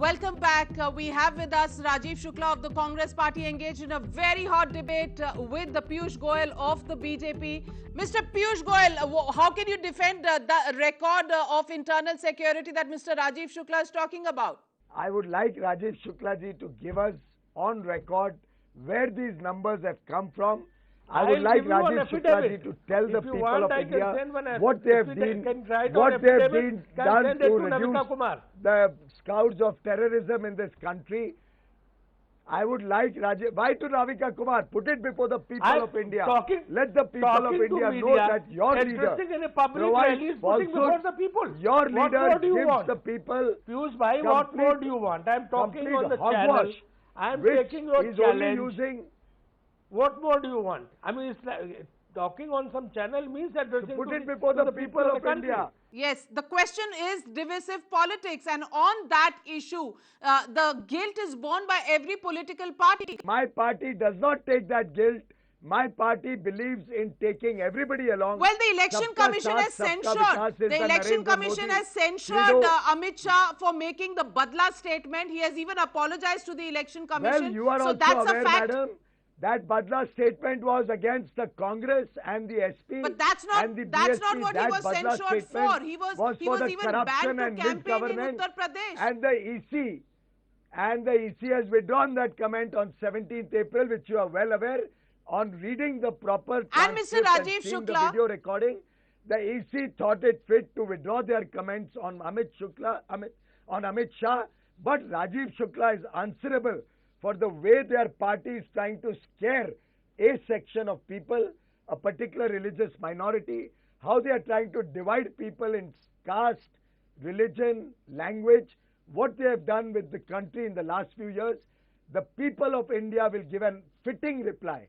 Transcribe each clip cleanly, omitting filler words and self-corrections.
Welcome back. We have with us Rajiv Shukla of the Congress Party engaged in a very hot debate with the Piyush Goyal of the BJP. Mr. Piyush Goyal, how can you defend the record of internal security that Mr. Rajiv Shukla is talking about? I would like Rajiv Shukla ji to give us on record where these numbers have come from. I would like Rajiv Shukla ji to tell the people of India what they have been done to reduce the scouts of terrorism in this country. I would like Rajiv. Why to Navika Kumar? Put it before the people of India. Let the people of India know that your leader provides falsehoods. Your leader gives the people. Piyush bhai, what more do you want? I am talking on the channel. I am taking your challenge. Only using. What more do you want? I mean, it's like, talking on some channel means addressing put it before the people of India. Yes, the question is divisive politics, and on that issue, the guilt is borne by every political party. My party does not take that guilt. My party believes in taking everybody along. Well, the Election Commission has censured. The Election Commission has censured Amit Shah for making the Badla statement. He has even apologized to the Election Commission. Well, you are also aware, madam, that Badla statement was against the Congress and the SP. But that's not and the that's BSP. not what he was censured for. He was even banned to campaign in Uttar Pradesh. And the EC has withdrawn that comment on 17th April, which you are well aware. On reading the proper transcript and seeing the video recording, the EC thought it fit to withdraw their comments on Amit Shah. But Rajiv Shukla is answerable for the way their party is trying to scare a section of people, a particular religious minority, how they are trying to divide people in caste, religion, language, what they have done with the country in the last few years. The people of India will give a fitting reply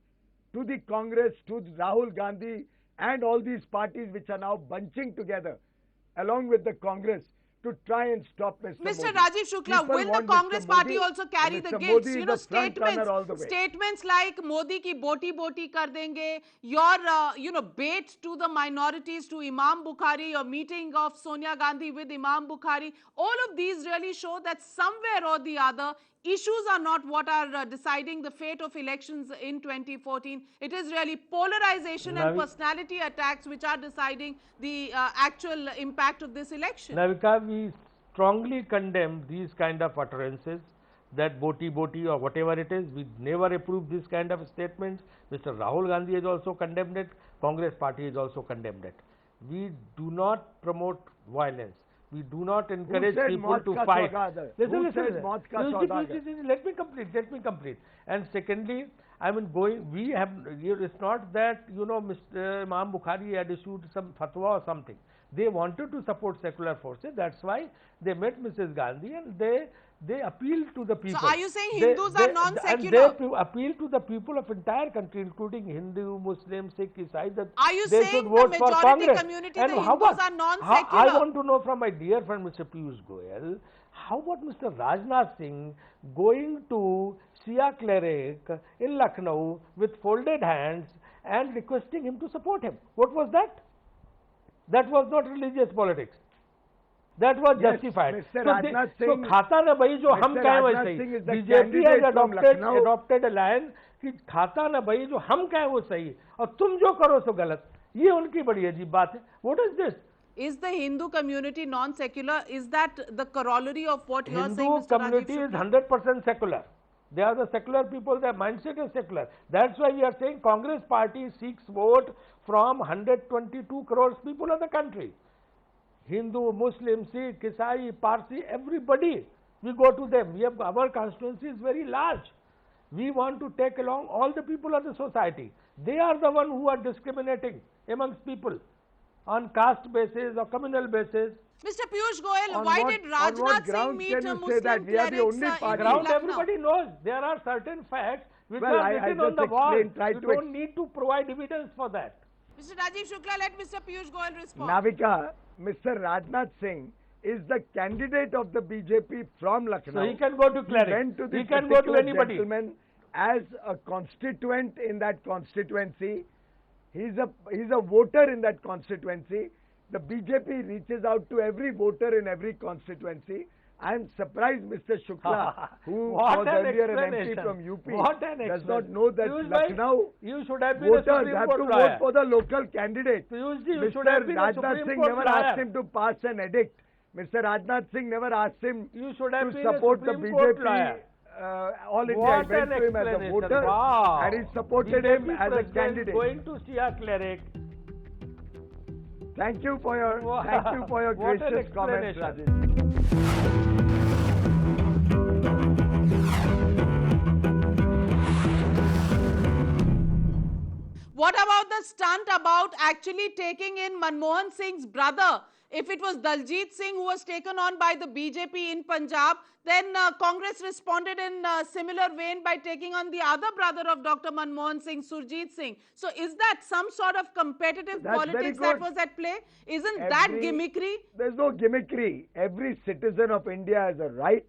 to the Congress, to Rahul Gandhi and all these parties which are now bunching together along with the Congress to try and stop Mr. Mr. Modi. Rajiv Shukla, will the Congress party also carry the guilt? You know, statements like Modi ki boti boti kar denge, your bait to the minorities, to Imam Bukhari, your meeting of Sonia Gandhi with Imam Bukhari, all of these really show that somewhere or the other, issues are not what are deciding the fate of elections in 2014. It is really polarization and personality attacks which are deciding the actual impact of this election. Navika, we strongly condemn these kind of utterances, that boti boti or whatever it is. We never approve this kind of statements. Mr. Rahul Gandhi has also condemned it. Congress party has also condemned it. We do not promote violence. We do not encourage people to fight. Listen. Let me complete. And secondly, I mean, it's not that, Mr. Imam Bukhari had issued some fatwa or something. They wanted to support secular forces. That's why they met Mrs. Gandhi and they appealed to the people. So are you saying Hindus are non-secular? And they appeal to the people of entire country, including Hindu, Muslim, Sikh, Isai, that are you they saying should vote the for majority Congress. Community, and the Hindus are non-secular? I want to know from my dear friend Mr. Piyush Goyal, how about Mr. Rajnath Singh going to Shia cleric in Lucknow with folded hands and requesting him to support him? What was that? That was not religious politics. That was justified. Mr. Rajnath Singh, so khata na bhai jo hum kahe wo sahi. BJP has adopted a line कि खाता ना भाई जो हम कहें वो सही और तुम जो करो सो गलत. ये उनकी बड़ी अजीब बात है. What is this? Is the Hindu community non-secular? Is that the corollary of what you are saying, Hindu community is 100% secular. They are the secular people. Their mindset is secular. That's why we are saying Congress party seeks vote from 122 crores people of the country. Hindu, Muslim, Sikh, Isai, Parsi, everybody. We go to them. Our constituency is very large. We want to take along all the people of the society. They are the one who are discriminating amongst people on caste basis or communal basis. Mr. Piyush Goyal, why did Rajnath Singh meet a Muslim clerics? Ground everybody knows. There are certain facts which are written on the wall. You don't need to provide evidence for that. Mr. Rajiv Shukla, let Mr. Piyush Goyal respond. Navika, Mr. Rajnath Singh is the candidate of the BJP from Lucknow. So he can go to cleric. He can go to anybody. As a constituent in that constituency, he's a voter in that constituency. The BJP reaches out to every voter in every constituency. I'm surprised Mr. Shukla, who was earlier an MP from UP, does not know that Lucknow voters have to vote for the local candidate. Mr. Rajnath Singh never asked him to pass an edict. Mr. Rajnath Singh never asked him to support the BJP. All India went to him as a voter, and he supported him as a candidate. Going to see a cleric. Thank you for your gracious comments, Rajesh. What about the stunt about actually taking in Manmohan Singh's brother? If it was Daljit Singh who was taken on by the BJP in Punjab, then Congress responded in a similar vein by taking on the other brother of Dr. Manmohan Singh, Surjit Singh. So is that some sort of competitive politics that was at play? Isn't that gimmickry? There's no gimmickry. Every citizen of India has a right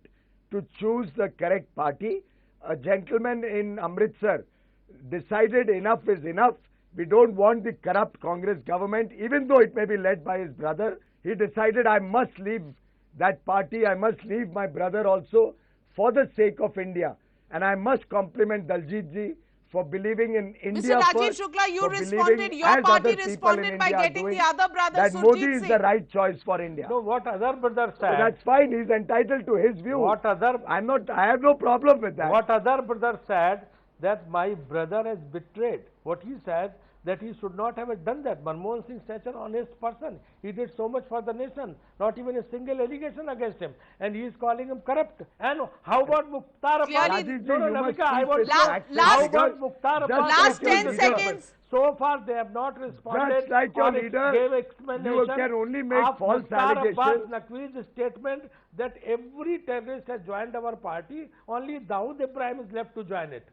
to choose the correct party. A gentleman in Amritsar decided enough is enough. We don't want the corrupt Congress government, even though it may be led by his brother. He decided, I must leave that party, I must leave my brother also for the sake of India. And I must compliment Daljit ji for believing in India Mr. Rajiv Shukla, you responded, your party responded by getting the other brother, that Surjit Modi Singh. is the right choice for India. No, what other brother said? So that's fine, he's entitled to his view. I have no problem with that. What other brother said that my brother has betrayed. What he said, that he should not have done that. Manmohan Singh is such an honest person. He did so much for the nation. Not even a single allegation against him. And he is calling him corrupt. And how about Mukhtar Abbas? Last 10 seconds. So far they have not responded. Just like your leader, gave explanation you can only make false allegations. Naqvi's statement that every terrorist has joined our party, only Dawood Ibrahim is left to join it.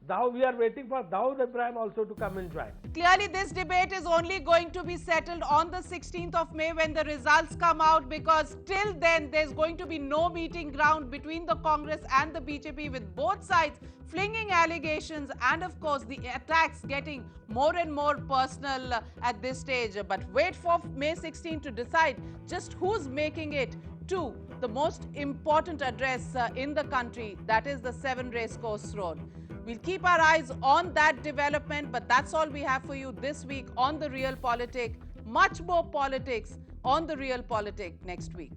Now we are waiting for Dawood Ibrahim also to come and join. Clearly, this debate is only going to be settled on the 16th of May when the results come out, because till then, there's going to be no meeting ground between the Congress and the BJP, with both sides flinging allegations and, of course, the attacks getting more and more personal at this stage. But wait for May 16th to decide just who's making it to the most important address in the country, that is the 7 Racecourse Road. We'll keep our eyes on that development, but that's all we have for you this week on The Real Politic. Much more politics on The Real Politic next week.